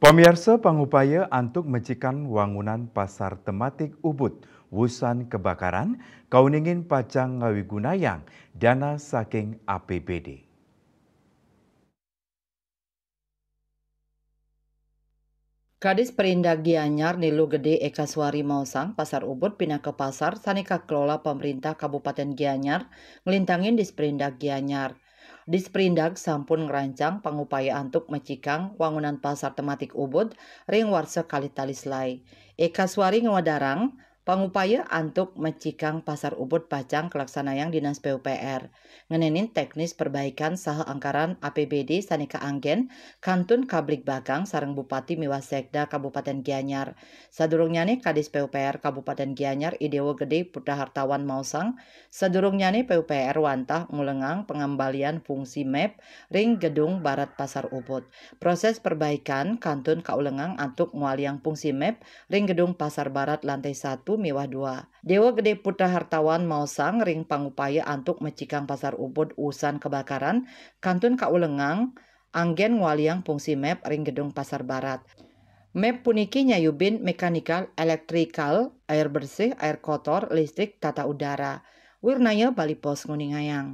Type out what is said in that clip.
Pemirsa pangupaya antuk mecikan wangunan pasar tematik Ubud, wusan kebakaran, kauningin pacang ngawigunayang dana saking APBD. Kadis Perindak Gianyar Nilu Gede Eka Suari Mausang Pasar Ubud pindah ke pasar sanika kelola pemerintah Kabupaten Gianyar ngelintangin Disperindak Gianyar. Disperindak sampun ngerancang pangupaya antuk mecikang wangunan pasar tematik Ubud ring warsa Kalitalislai. Eka Suari ngawadarang pangupaya antuk mecikang pasar Ubud pacang kelaksanayang Dinas PUPR. Ngenenin teknis perbaikan saha anggaran APBD sanika anggen Kantun Kablik Bakang sareng Bupati Miwasekda Kabupaten Gianyar. Sadurungnyane Kadis PUPR Kabupaten Gianyar Idewo Gede Putra Hartawan Mausang. Sadurungnyane PUPR wantah ngulengang pengembalian fungsi map ring gedung barat Pasar Ubud. Proses perbaikan kantun kaulengang antuk mualiang fungsi map ring gedung Pasar Barat lantai 1 Miwah 2. Dewa Gede Putra Hartawan Mausang ring pangupaya antuk mecikang Pasar Ubud usan kebakaran kantun kaulengang anggen ngualiang fungsi map ring gedung Pasar Barat. Map puniki nyayubin mekanikal, elektrikal, air bersih, air kotor, listrik, tata udara. Wirnaya Bali Pos Nguningayang.